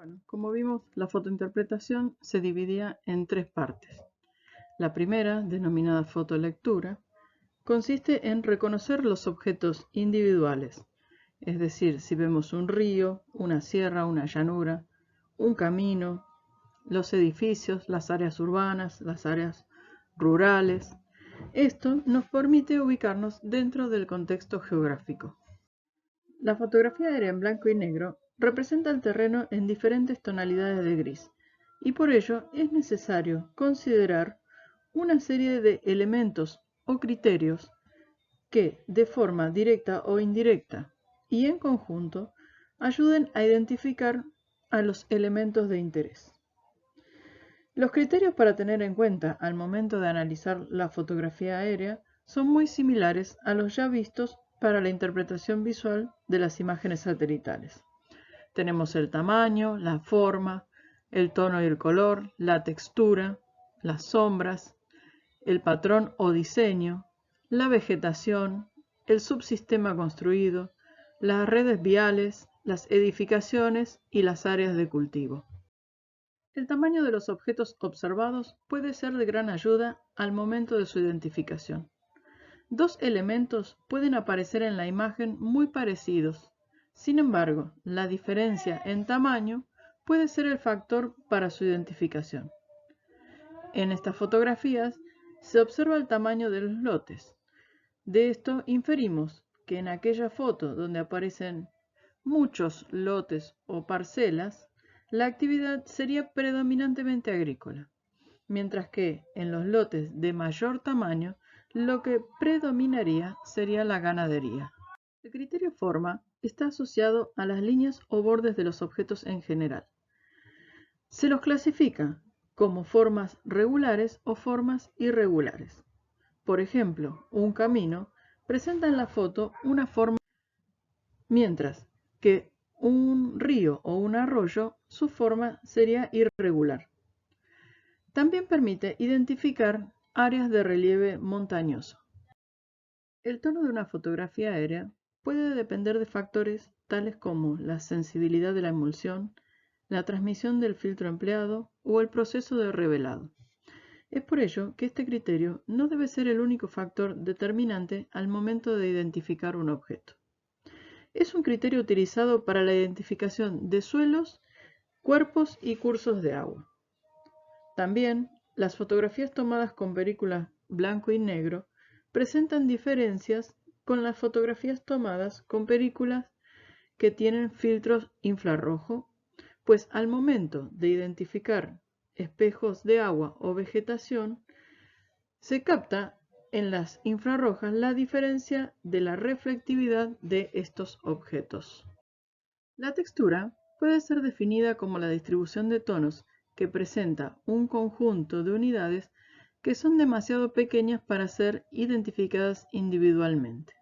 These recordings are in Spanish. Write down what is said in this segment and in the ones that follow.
Bueno, como vimos, la fotointerpretación se dividía en tres partes. La primera, denominada fotolectura, consiste en reconocer los objetos individuales, es decir, si vemos un río, una sierra, una llanura, un camino, los edificios, las áreas urbanas, las áreas rurales. Esto nos permite ubicarnos dentro del contexto geográfico. La fotografía aérea en blanco y negro representa el terreno en diferentes tonalidades de gris, y por ello es necesario considerar una serie de elementos o criterios que, de forma directa o indirecta y en conjunto, ayuden a identificar a los elementos de interés. Los criterios para tener en cuenta al momento de analizar la fotografía aérea son muy similares a los ya vistos para la interpretación visual de las imágenes satelitales. Tenemos el tamaño, la forma, el tono y el color, la textura, las sombras, el patrón o diseño, la vegetación, el subsistema construido, las redes viales, las edificaciones y las áreas de cultivo. El tamaño de los objetos observados puede ser de gran ayuda al momento de su identificación. Dos elementos pueden aparecer en la imagen muy parecidos. Sin embargo, la diferencia en tamaño puede ser el factor para su identificación. En estas fotografías se observa el tamaño de los lotes. De esto inferimos que en aquella foto donde aparecen muchos lotes o parcelas, la actividad sería predominantemente agrícola, mientras que en los lotes de mayor tamaño, lo que predominaría sería la ganadería. El criterio forma está asociado a las líneas o bordes de los objetos en general. Se los clasifica como formas regulares o formas irregulares. Por ejemplo, un camino presenta en la foto una forma, mientras que un río o un arroyo, su forma sería irregular. También permite identificar áreas de relieve montañoso. El tono de una fotografía aérea puede depender de factores tales como la sensibilidad de la emulsión, la transmisión del filtro empleado o el proceso de revelado. Es por ello que este criterio no debe ser el único factor determinante al momento de identificar un objeto. Es un criterio utilizado para la identificación de suelos, cuerpos y cursos de agua. También, las fotografías tomadas con película blanco y negro presentan diferencias con las fotografías tomadas con películas que tienen filtros infrarrojo, pues al momento de identificar espejos de agua o vegetación, se capta en las infrarrojas la diferencia de la reflectividad de estos objetos. La textura puede ser definida como la distribución de tonos que presenta un conjunto de unidades que son demasiado pequeñas para ser identificadas individualmente.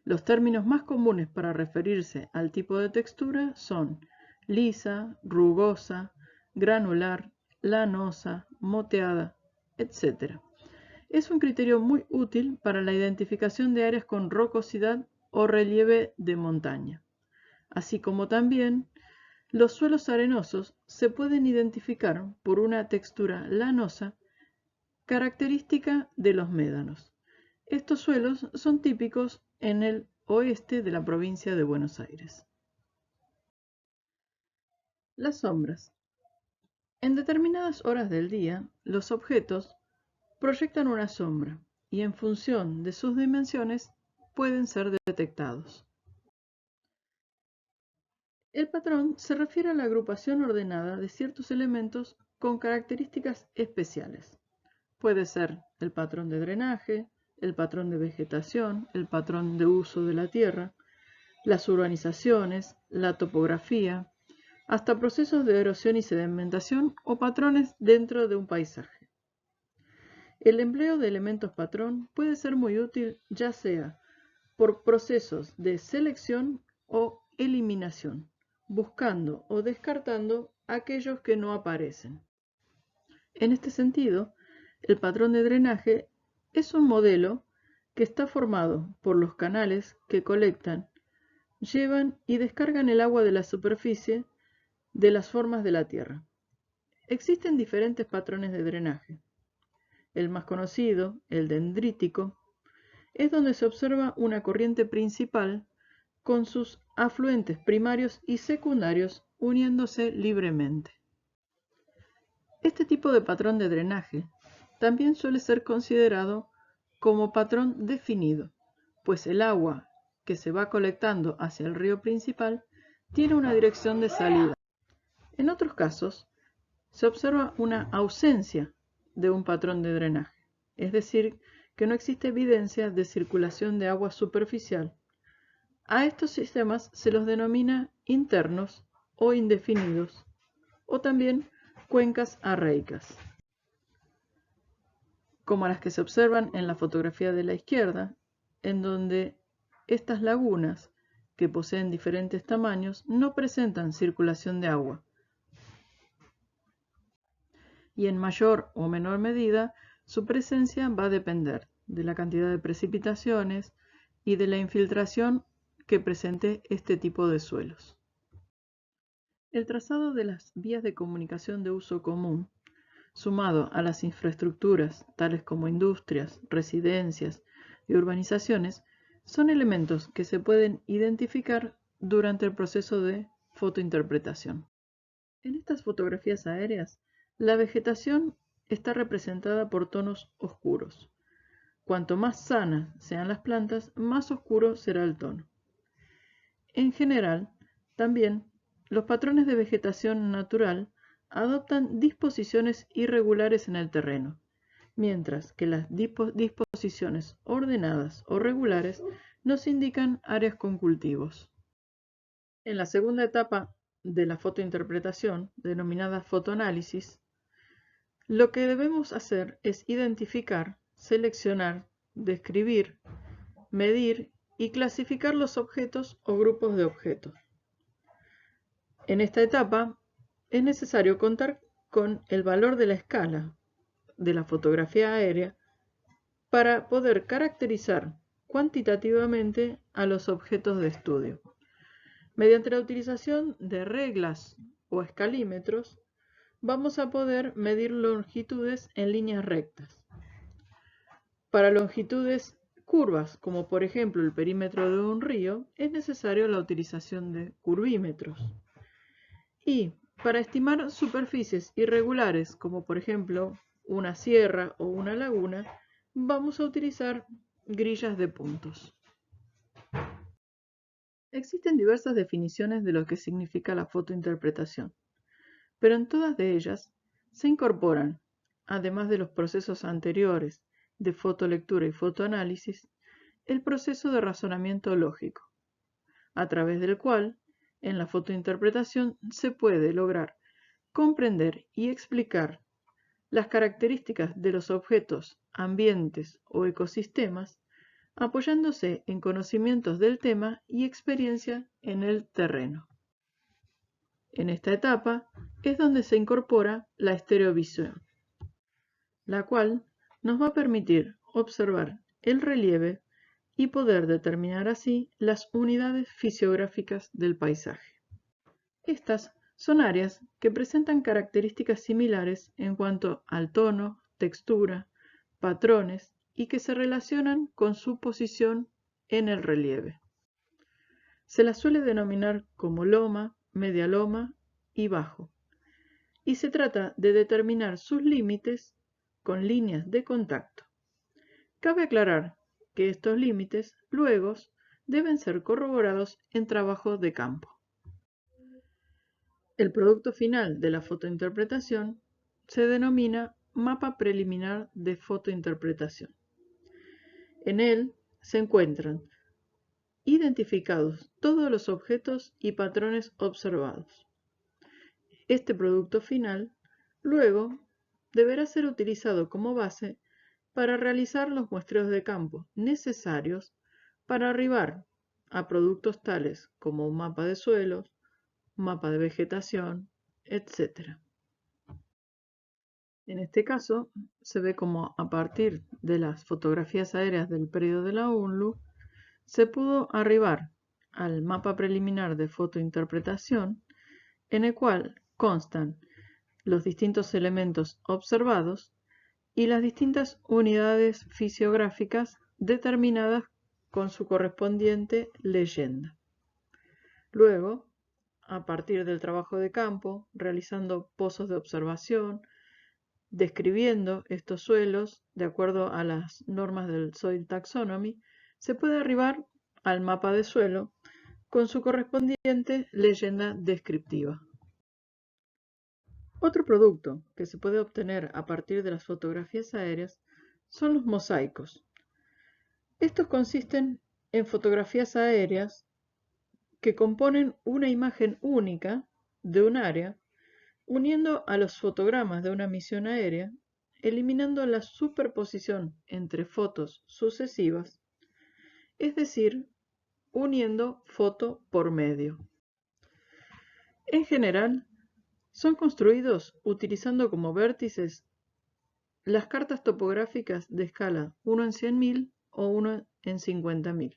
Los términos más comunes para referirse al tipo de textura son lisa, rugosa, granular, lanosa, moteada, etc. Es un criterio muy útil para la identificación de áreas con rocosidad o relieve de montaña, así como también los suelos arenosos se pueden identificar por una textura lanosa característica de los médanos. Estos suelos son típicos en el oeste de la provincia de Buenos Aires. Las sombras. En determinadas horas del día, los objetos proyectan una sombra y en función de sus dimensiones pueden ser detectados. El patrón se refiere a la agrupación ordenada de ciertos elementos con características especiales. Puede ser el patrón de drenaje, el patrón de vegetación, el patrón de uso de la tierra, las urbanizaciones, la topografía, hasta procesos de erosión y sedimentación o patrones dentro de un paisaje. El empleo de elementos patrón puede ser muy útil ya sea por procesos de selección o eliminación, buscando o descartando aquellos que no aparecen. En este sentido, el patrón de drenaje es un modelo que está formado por los canales que colectan, llevan y descargan el agua de la superficie de las formas de la Tierra. Existen diferentes patrones de drenaje. El más conocido, el dendrítico, es donde se observa una corriente principal con sus afluentes primarios y secundarios uniéndose libremente. Este tipo de patrón de drenaje también suele ser considerado como patrón definido, pues el agua que se va colectando hacia el río principal tiene una dirección de salida. En otros casos, se observa una ausencia de un patrón de drenaje, es decir, que no existe evidencia de circulación de agua superficial. A estos sistemas se los denomina internos o indefinidos, o también cuencas arreicas, como las que se observan en la fotografía de la izquierda, en donde estas lagunas, que poseen diferentes tamaños, no presentan circulación de agua, y en mayor o menor medida su presencia va a depender de la cantidad de precipitaciones y de la infiltración que presente este tipo de suelos. El trazado de las vías de comunicación de uso común, sumado a las infraestructuras tales como industrias, residencias y urbanizaciones, son elementos que se pueden identificar durante el proceso de fotointerpretación. En estas fotografías aéreas, la vegetación está representada por tonos oscuros. Cuanto más sanas sean las plantas, más oscuro será el tono. En general, también, los patrones de vegetación natural adoptan disposiciones irregulares en el terreno, mientras que las disposiciones ordenadas o regulares nos indican áreas con cultivos. En la segunda etapa de la fotointerpretación, denominada fotoanálisis, lo que debemos hacer es identificar, seleccionar, describir, medir y clasificar los objetos o grupos de objetos. En esta etapa es necesario contar con el valor de la escala de la fotografía aérea para poder caracterizar cuantitativamente a los objetos de estudio. Mediante la utilización de reglas o escalímetros, vamos a poder medir longitudes en líneas rectas. Para longitudes curvas, como por ejemplo el perímetro de un río, es necesario la utilización de curvímetros. Y para estimar superficies irregulares, como por ejemplo una sierra o una laguna, vamos a utilizar grillas de puntos. Existen diversas definiciones de lo que significa la fotointerpretación, pero en todas de ellas se incorporan, además de los procesos anteriores de fotolectura y fotoanálisis, el proceso de razonamiento lógico, a través del cual, en la fotointerpretación, se puede lograr comprender y explicar las características de los objetos, ambientes o ecosistemas, apoyándose en conocimientos del tema y experiencia en el terreno. En esta etapa es donde se incorpora la estereovisión, la cual nos va a permitir observar el relieve y poder determinar así las unidades fisiográficas del paisaje. Estas son áreas que presentan características similares en cuanto al tono, textura, patrones y que se relacionan con su posición en el relieve. Se las suele denominar como loma, media loma y bajo, y se trata de determinar sus límites con líneas de contacto. Cabe aclarar que estos límites luego deben ser corroborados en trabajo de campo. El producto final de la fotointerpretación se denomina mapa preliminar de fotointerpretación. En él se encuentran identificados todos los objetos y patrones observados. Este producto final, luego, deberá ser utilizado como base para realizar los muestreos de campo necesarios para arribar a productos tales como un mapa de suelos, mapa de vegetación, etc. En este caso, se ve como a partir de las fotografías aéreas del predio de la UNLU, se pudo arribar al mapa preliminar de fotointerpretación en el cual constan los distintos elementos observados y las distintas unidades fisiográficas determinadas con su correspondiente leyenda. Luego, a partir del trabajo de campo, realizando pozos de observación, describiendo estos suelos de acuerdo a las normas del Soil Taxonomy, se puede arribar al mapa de suelo con su correspondiente leyenda descriptiva. Otro producto que se puede obtener a partir de las fotografías aéreas son los mosaicos. Estos consisten en fotografías aéreas que componen una imagen única de un área, uniendo a los fotogramas de una misión aérea, eliminando la superposición entre fotos sucesivas, es decir, uniendo foto por medio. En general, son construidos utilizando como vértices las cartas topográficas de escala 1 en 100.000 o 1 en 50.000.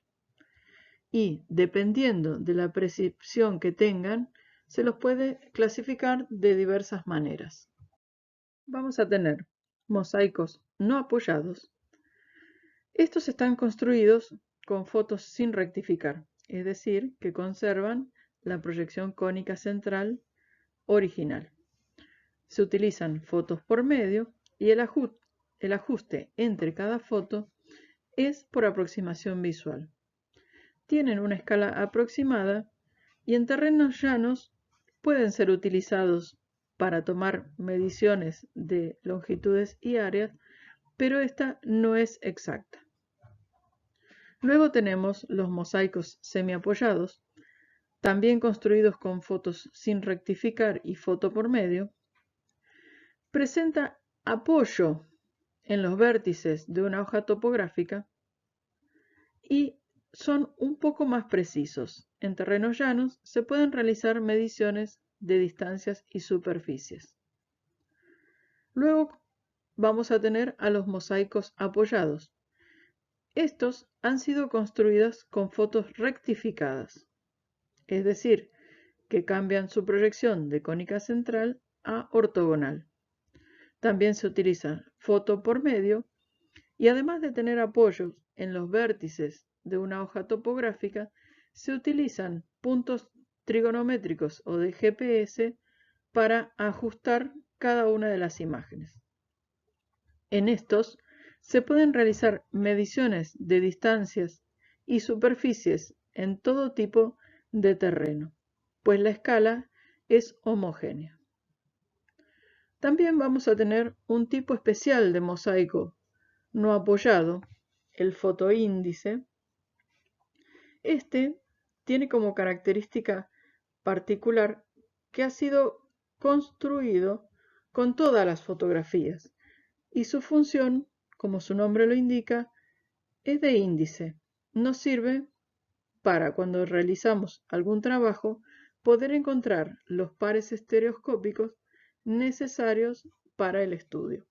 Y, dependiendo de la precisión que tengan, se los puede clasificar de diversas maneras. Vamos a tener mosaicos no apoyados. Estos están construidos con fotos sin rectificar, es decir, que conservan la proyección cónica central original. Se utilizan fotos por medio y el ajuste entre cada foto es por aproximación visual. Tienen una escala aproximada y en terrenos llanos pueden ser utilizados para tomar mediciones de longitudes y áreas, pero esta no es exacta. Luego tenemos los mosaicos semiapoyados, también construidos con fotos sin rectificar y foto por medio. Presenta apoyo en los vértices de una hoja topográfica y son un poco más precisos. En terrenos llanos se pueden realizar mediciones de distancias y superficies. Luego vamos a tener a los mosaicos apoyados. Estos han sido construidos con fotos rectificadas, es decir, que cambian su proyección de cónica central a ortogonal. También se utiliza foto por medio y además de tener apoyos en los vértices de una hoja topográfica, se utilizan puntos trigonométricos o de GPS para ajustar cada una de las imágenes. En estos se pueden realizar mediciones de distancias y superficies en todo tipo de terreno, pues la escala es homogénea. También vamos a tener un tipo especial de mosaico no apoyado, el fotoíndice. Este tiene como característica particular que ha sido construido con todas las fotografías y su función, como su nombre lo indica, es de índice. Nos sirve para, cuando realizamos algún trabajo, poder encontrar los pares estereoscópicos necesarios para el estudio.